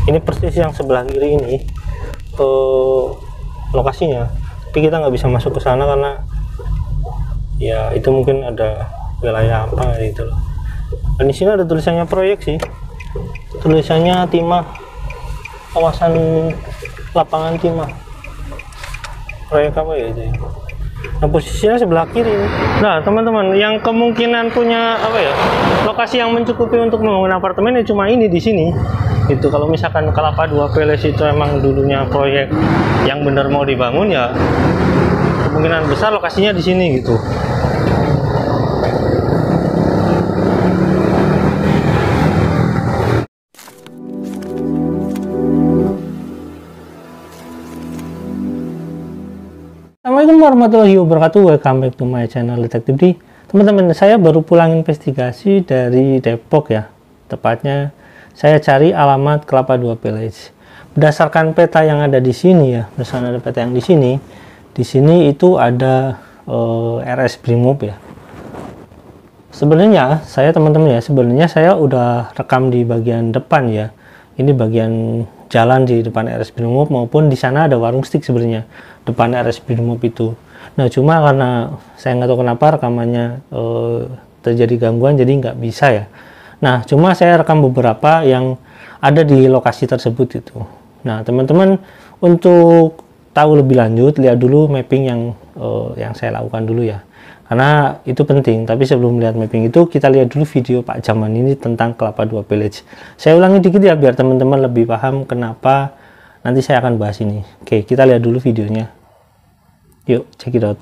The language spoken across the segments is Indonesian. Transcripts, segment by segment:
Ini persis yang sebelah kiri ini lokasinya, tapi kita nggak bisa masuk ke sana karena ya itu mungkin ada wilayah apa gitu loh. Dan di sini ada tulisannya proyek sih, tulisannya timah, kawasan lapangan timah, proyek apa ya itu ya. Nah, posisinya sebelah kiri. Nah, teman-teman, yang kemungkinan punya apa ya, lokasi yang mencukupi untuk membangun apartemen ya cuma ini di sini. Itu kalau misalkan Kelapa Dua Palace itu emang dulunya proyek yang benar mau dibangun, ya kemungkinan besar lokasinya di sini gitu. Assalamualaikum warahmatullahi wabarakatuh. Welcome back to my channel Detektif D. Teman-teman, saya baru pulang investigasi dari Depok ya. Tepatnya saya cari alamat Kelapa Dua Village. Berdasarkan peta yang ada di sini ya, berdasarkan ada peta yang di sini itu ada RS Brimob ya. Sebenarnya saya teman-teman ya, sebenarnya saya udah rekam di bagian depan ya. Ini bagian jalan di depan RS Brimob, maupun di sana ada warung stik sebenarnya depan RS Brimob itu. Nah, cuma karena saya nggak tahu kenapa rekamannya terjadi gangguan, jadi nggak bisa ya. Nah, cuma saya rekam beberapa yang ada di lokasi tersebut itu. Nah, teman-teman, untuk tahu lebih lanjut, lihat dulu mapping yang saya lakukan dulu ya, karena itu penting. Tapi sebelum lihat mapping itu, kita lihat dulu video Pak Jaman ini tentang Kelapa Dua Village. Saya ulangi dikit ya, biar teman-teman lebih paham kenapa nanti saya akan bahas ini. Oke, kita lihat dulu videonya. Yuk, check it out.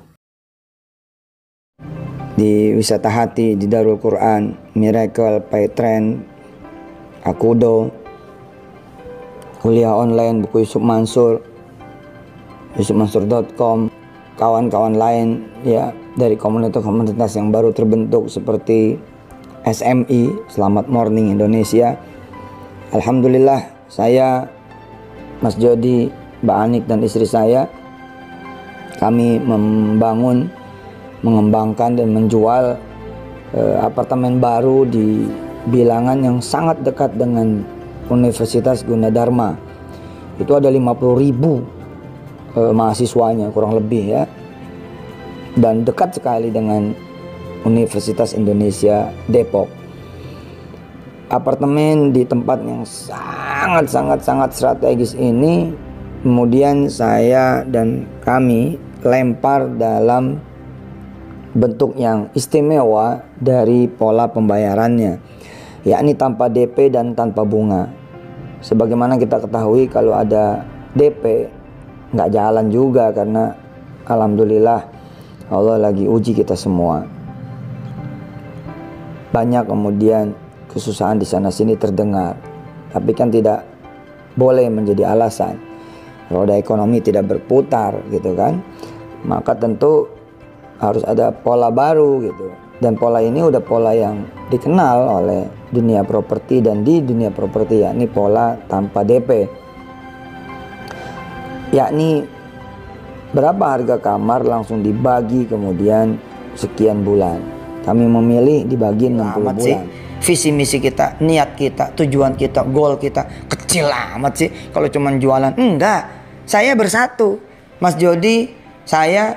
Di Wisata Hati, di Darul Quran, Miracle, Paytrend, Akudo, kuliah online, buku Yusuf Mansur, yusufmansur.com, kawan-kawan lain ya dari komunitas-komunitas yang baru terbentuk seperti SMI, Selamat Morning Indonesia. Alhamdulillah, saya, Mas Jody, Mbak Anik dan istri saya, kami membangun, mengembangkan dan menjual apartemen baru di bilangan yang sangat dekat dengan Universitas Gunadarma. Itu ada 50.000 mahasiswanya kurang lebih ya, dan dekat sekali dengan Universitas Indonesia Depok. Apartemen di tempat yang sangat strategis ini kemudian saya dan kami lempar dalam bentuk yang istimewa dari pola pembayarannya, yakni tanpa DP dan tanpa bunga. Sebagaimana kita ketahui, kalau ada DP nggak jalan juga, karena alhamdulillah Allah lagi uji kita semua. Banyak kemudian kesusahan di sana sini terdengar, tapi kan tidak boleh menjadi alasan. Roda ekonomi tidak berputar gitu kan, maka tentu harus ada pola baru gitu. Dan pola ini udah pola yang dikenal oleh dunia properti dan di dunia properti, yakni pola tanpa DP. Yakni berapa harga kamar langsung dibagi kemudian sekian bulan. Kami memilih dibagi 60 bulan. Sih. Visi misi kita, niat kita, tujuan kita, goal kita kecil amat sih kalau cuman jualan. Enggak, saya bersatu. Mas Jody, saya,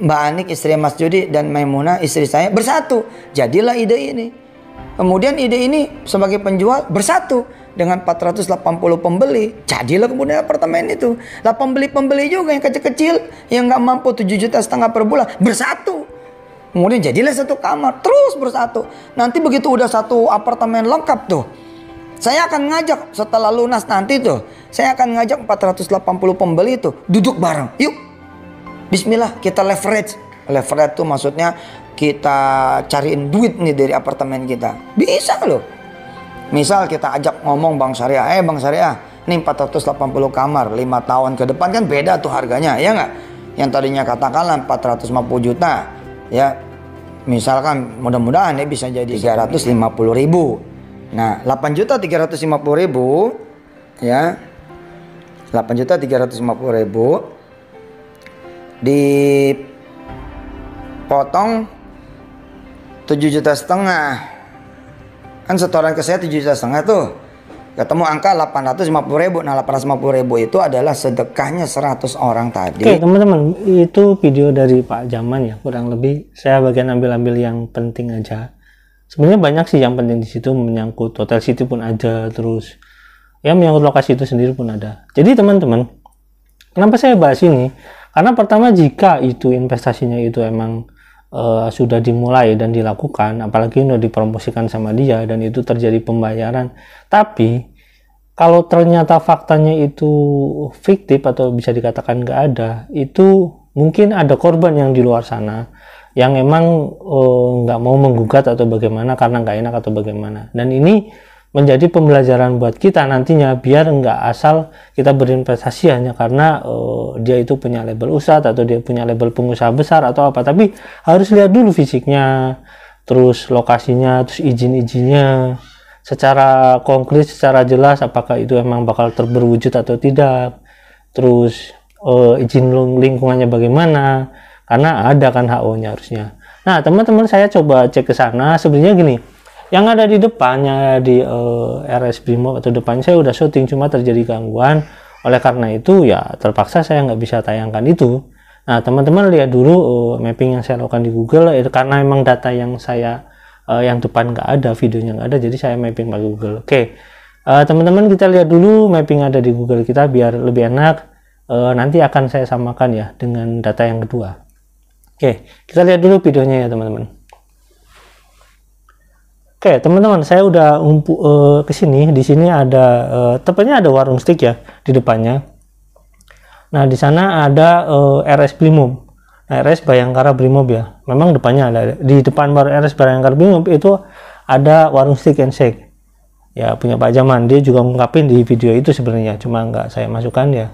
Mbak Anik istri Mas Jody, dan Maimunah istri saya bersatu. Jadilah ide ini. Kemudian ide ini sebagai penjual bersatu dengan 480 pembeli. Jadilah kemudian apartemen itu. Lah pembeli-pembeli juga yang kecil-kecil yang nggak mampu 7,5 juta per bulan bersatu. Kemudian jadilah satu kamar, terus bersatu. Nanti begitu udah satu apartemen lengkap tuh, saya akan ngajak setelah lunas nanti tuh, saya akan ngajak 480 pembeli itu duduk bareng. Yuk, bismillah kita leverage. Leverage tuh maksudnya kita cariin duit nih dari apartemen kita. Bisa loh. Misal kita ajak ngomong Bang Syariah, Bang Syariah, nih 480 kamar 5 tahun ke depan kan beda tuh harganya, ya nggak? Yang tadinya katakanlah 450 juta, ya misalkan mudah-mudahan ya bisa jadi 350.000. Nah, 8.350.000 ya. 8.350.000 dipotong 7,5 juta. Kan setoran ke saya 7,5 juta tuh. ketemu angka 850.000. Nah 850.000 itu adalah sedekahnya 100 orang tadi. Oke teman-teman, itu video dari Pak Jaman ya, kurang lebih saya bagian ambil-ambil yang penting aja. Sebenarnya banyak sih yang penting di situ, menyangkut Hotel City pun ada, terus ya menyangkut lokasi itu sendiri pun ada. Jadi teman-teman, kenapa saya bahas ini? Karena pertama, jika itu investasinya itu emang sudah dimulai dan dilakukan, apalagi udah dipromosikan sama dia dan itu terjadi pembayaran, tapi kalau ternyata faktanya itu fiktif atau bisa dikatakan nggak ada, itu mungkin ada korban yang di luar sana yang emang nggak mau menggugat atau bagaimana karena nggak enak atau bagaimana. Dan ini menjadi pembelajaran buat kita nantinya, biar nggak asal kita berinvestasi hanya karena dia itu punya label ustadz atau dia punya label pengusaha besar atau apa, tapi harus lihat dulu fisiknya, terus lokasinya, terus izin-izinnya secara konkret, secara jelas, apakah itu emang bakal terberwujud atau tidak, terus izin lingkungannya bagaimana, karena ada kan HO-nya harusnya. Nah teman-teman, saya coba cek ke sana. Sebenarnya gini, yang ada di depannya di RS Brimob atau depannya saya udah syuting, cuma terjadi gangguan, oleh karena itu ya terpaksa saya nggak bisa tayangkan itu. Nah teman-teman lihat dulu mapping yang saya lakukan di Google, karena emang data yang saya yang depan nggak ada, videonya nggak ada, jadi saya mapping pakai Google. Oke, teman-teman kita lihat dulu mapping ada di Google kita biar lebih enak. Nanti akan saya samakan ya dengan data yang kedua. Oke, kita lihat dulu videonya ya teman-teman. Oke teman-teman, saya udah ke sini. Di sini ada tepatnya ada warung steak ya di depannya. Nah di sana ada RS Brimob, RS Bayangkara Brimob ya. Memang depannya ada, di depan baru RS Bayangkara Brimob itu ada warung steak and shake ya, punya Pak Jaman. Dia juga ngungkapin di video itu sebenarnya, cuma nggak saya masukkan ya.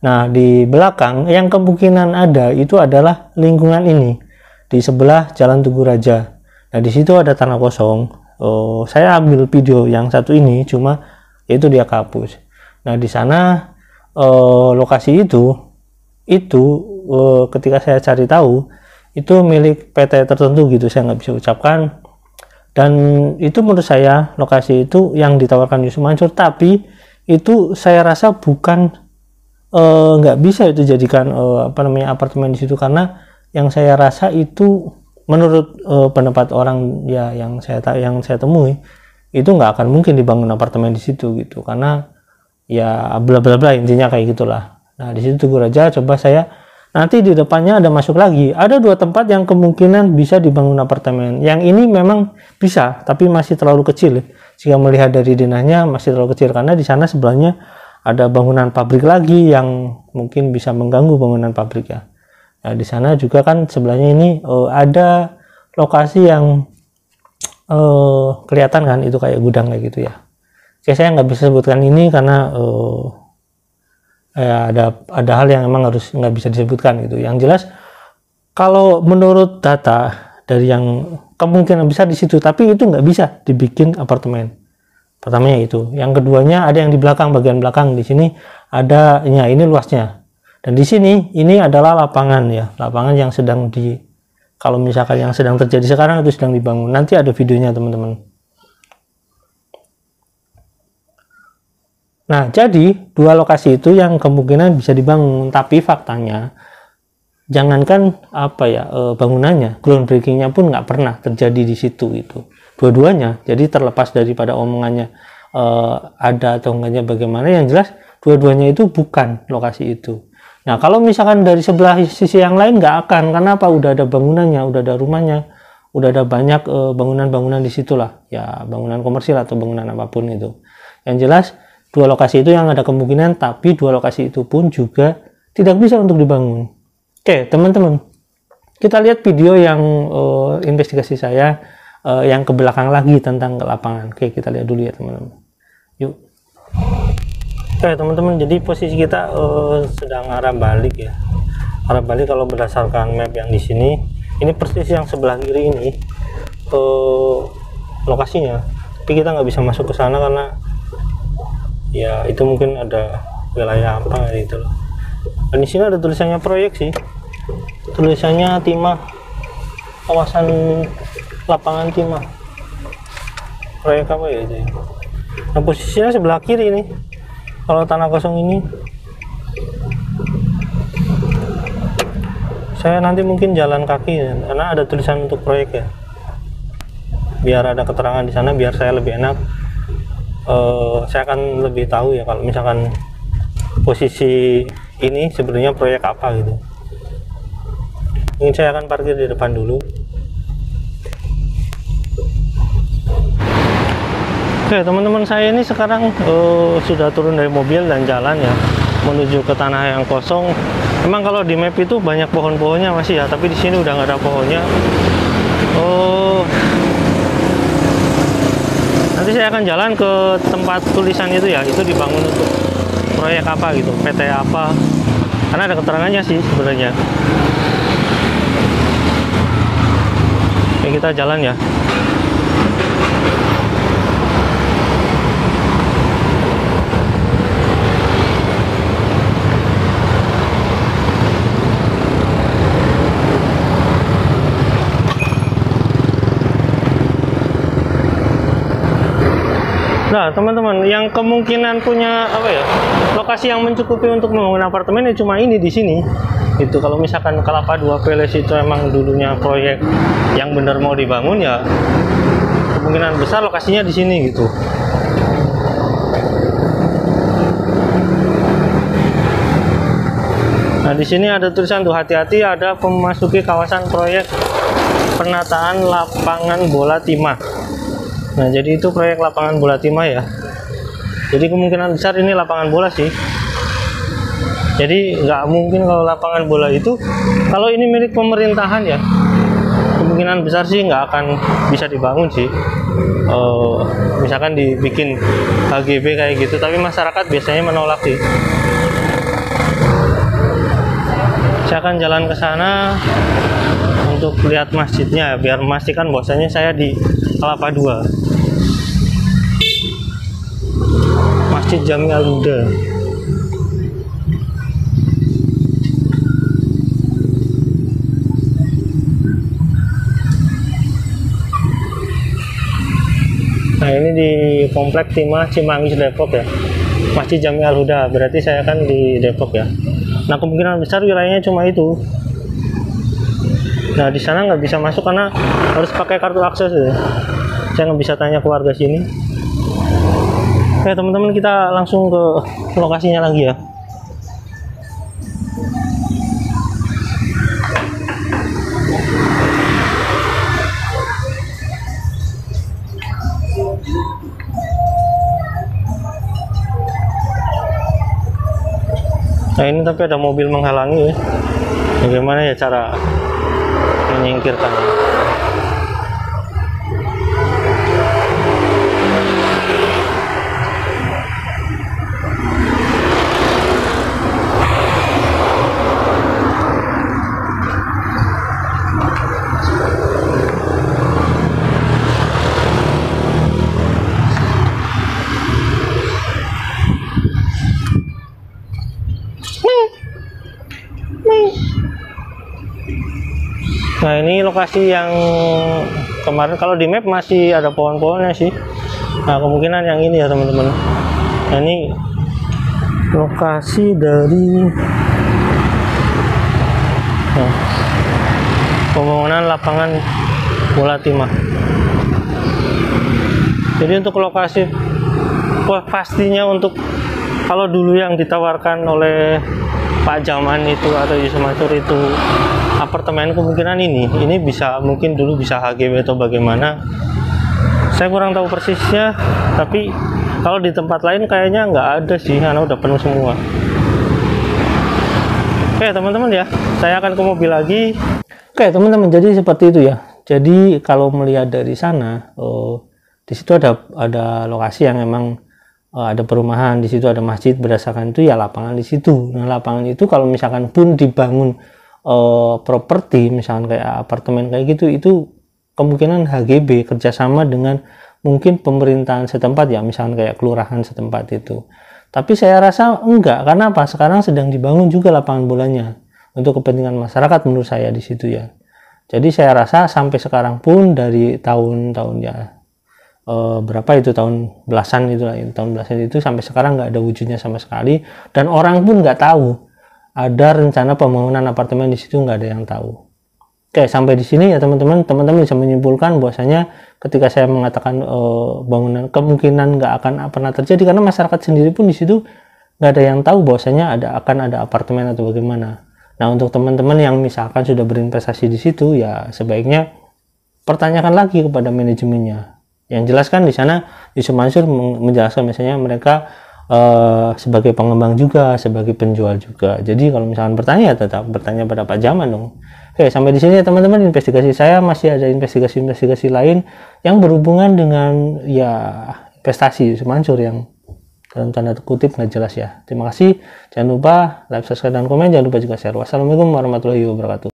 Nah di belakang yang kemungkinan ada itu adalah lingkungan ini di sebelah Jalan Tugu Raja. Nah di situ ada tanah kosong. Saya ambil video yang satu ini, cuma itu dia kehapus. Nah di sana lokasi itu ketika saya cari tahu itu milik PT tertentu gitu, saya nggak bisa ucapkan. Dan itu menurut saya lokasi itu yang ditawarkan Yusuf Mansur, tapi itu saya rasa bukan nggak bisa itu jadikan apartemen di situ, karena yang saya rasa itu menurut pendapat orang ya yang saya temui itu nggak akan mungkin dibangun apartemen di situ gitu, karena ya bla bla bla, intinya kayak gitulah. Nah di situ Tugu Raja, coba saya nanti di depannya ada masuk lagi, ada 2 tempat yang kemungkinan bisa dibangun apartemen. Yang ini memang bisa, tapi masih terlalu kecil. Jika melihat dari denahnya masih terlalu kecil, karena di sana sebelahnya ada bangunan pabrik lagi yang mungkin bisa mengganggu bangunan pabrik ya. Nah, di sana juga kan sebelahnya ini ada lokasi yang kelihatan kan, itu kayak gudang kayak gitu ya. Oke, saya nggak bisa sebutkan ini karena ya ada hal yang emang harus nggak bisa disebutkan gitu. Yang jelas kalau menurut data dari yang kemungkinan bisa di situ, tapi itu nggak bisa dibikin apartemen. Pertamanya itu. Yang keduanya ada yang di belakang, bagian belakang di sini ada ya, ini luasnya. Dan di sini ini adalah lapangan ya, lapangan yang sedang kalau misalkan yang sedang terjadi sekarang itu sedang dibangun. Nanti ada videonya teman-teman. Nah, jadi 2 lokasi itu yang kemungkinan bisa dibangun, tapi faktanya jangankan bangunannya, groundbreakingnya pun nggak pernah terjadi di situ itu. Dua-duanya, jadi terlepas daripada omongannya ada atau enggaknya bagaimana, yang jelas dua-duanya itu bukan lokasi itu. Nah kalau misalkan dari sebelah sisi yang lain nggak akan, karena apa? Udah ada bangunannya, udah ada rumahnya, udah ada banyak bangunan-bangunan di situlah ya, bangunan komersil atau bangunan apapun itu. Yang jelas 2 lokasi itu yang ada kemungkinan, tapi 2 lokasi itu pun juga tidak bisa untuk dibangun. Oke teman-teman, kita lihat video yang investigasi saya yang ke belakang lagi tentang ke lapangan. Oke, kita lihat dulu ya teman-teman. Yuk. Oke teman-teman, jadi posisi kita sedang arah balik ya. Arah balik kalau berdasarkan map yang di sini, ini persis yang sebelah kiri ini lokasinya. Tapi kita nggak bisa masuk ke sana karena ya itu mungkin ada wilayah apa gitu loh. Dan di sini ada tulisannya proyek sih. Tulisannya Timah, kawasan lapangan Timah. Proyek apa ya itu ya? Nah, posisinya sebelah kiri nih. Kalau tanah kosong ini, saya nanti mungkin jalan kaki ya, karena ada tulisan untuk proyek ya. Biar ada keterangan di sana, biar saya lebih enak. Saya akan lebih tahu ya kalau misalkan posisi ini sebenarnya proyek apa gitu. Ini saya akan parkir di depan dulu. Oke teman-teman, saya ini sekarang sudah turun dari mobil dan jalan ya menuju ke tanah yang kosong. Memang kalau di map itu banyak pohon-pohonnya masih ya, tapi di sini udah nggak ada pohonnya. Nanti saya akan jalan ke tempat tulisan itu ya, itu dibangun untuk proyek apa gitu, PT apa, karena ada keterangannya sih sebenarnya. Oke, kita jalan ya. Nah teman-teman, yang kemungkinan punya apa ya, lokasi yang mencukupi untuk membangun apartemen ya cuma ini di sini. Itu kalau misalkan Kelapa 2 Palace itu emang dulunya proyek yang benar mau dibangun ya, kemungkinan besar lokasinya di sini gitu. Nah di sini ada tulisan tuh, hati-hati ada memasuki kawasan proyek penataan lapangan bola timah. Nah jadi itu proyek lapangan bola timah ya. Jadi kemungkinan besar ini lapangan bola sih. Jadi nggak mungkin kalau lapangan bola itu, kalau ini milik pemerintahan ya, kemungkinan besar sih nggak akan bisa dibangun sih. Misalkan dibikin HGB kayak gitu, tapi masyarakat biasanya menolak sih. Saya akan jalan ke sana untuk lihat masjidnya biar memastikan bahwasanya saya di Kelapa 2. Masjid Jami Al-Huda. Nah ini di Komplek Timah Cimanggis Depok ya, Masjid Jami Al-Huda, berarti saya kan di Depok ya. Nah kemungkinan besar wilayahnya cuma itu. Nah di sana nggak bisa masuk karena harus pakai kartu akses ya. Saya nggak bisa tanya ke warga sini. Oke teman-teman, kita langsung ke lokasinya lagi ya. Nah ini tapi ada mobil menghalangi ya. Bagaimana ya cara menyingkirkannya? Nah ini lokasi yang kemarin kalau di map masih ada pohon-pohonnya sih. Nah kemungkinan yang ini ya teman-teman. Nah ini lokasi dari pembangunan lapangan bola timah. Jadi untuk lokasi pastinya untuk kalau dulu yang ditawarkan oleh Pak Jaman itu atau Yusuf Mansur itu apartemen, kemungkinan ini bisa mungkin dulu bisa HGB atau bagaimana, saya kurang tahu persisnya. Tapi kalau di tempat lain kayaknya nggak ada sih, karena udah penuh semua. Oke teman-teman ya, saya akan ke mobil lagi. Oke teman-teman, jadi seperti itu ya. Jadi kalau melihat dari sana, di situ ada lokasi yang emang ada perumahan, di situ ada masjid, berdasarkan itu ya lapangan di situ. Nah lapangan itu kalau misalkan pun dibangun properti misalkan kayak apartemen kayak gitu, itu kemungkinan HGB kerjasama dengan mungkin pemerintahan setempat ya, misalkan kayak kelurahan setempat itu. Tapi saya rasa enggak, karena apa, sekarang sedang dibangun juga lapangan bolanya untuk kepentingan masyarakat menurut saya di situ ya. Jadi saya rasa sampai sekarang pun dari tahun-tahun ya berapa itu, tahun belasan itu lah, tahun belasan itu sampai sekarang nggak ada wujudnya sama sekali, dan orang pun nggak tahu ada rencana pembangunan apartemen di situ, nggak ada yang tahu. Oke, sampai di sini ya teman-teman bisa menyimpulkan bahwasanya ketika saya mengatakan bangunan kemungkinan nggak akan pernah terjadi, karena masyarakat sendiri pun di situ nggak ada yang tahu bahwasanya akan ada apartemen atau bagaimana. Nah, untuk teman-teman yang misalkan sudah berinvestasi di situ, ya sebaiknya pertanyakan lagi kepada manajemennya. Yang jelas kan di sana Yusuf Mansur menjelaskan misalnya mereka sebagai pengembang juga, sebagai penjual juga. Jadi kalau misalkan bertanya, tetap bertanya pada Pak Jaman dong. Oke, sampai di sini ya teman-teman investigasi saya. Masih ada investigasi lain yang berhubungan dengan ya investasi Yusuf Mansur yang dalam tanda kutip nggak jelas ya. Terima kasih. Jangan lupa like, subscribe, dan komen. Jangan lupa juga share. Wassalamualaikum warahmatullahi wabarakatuh.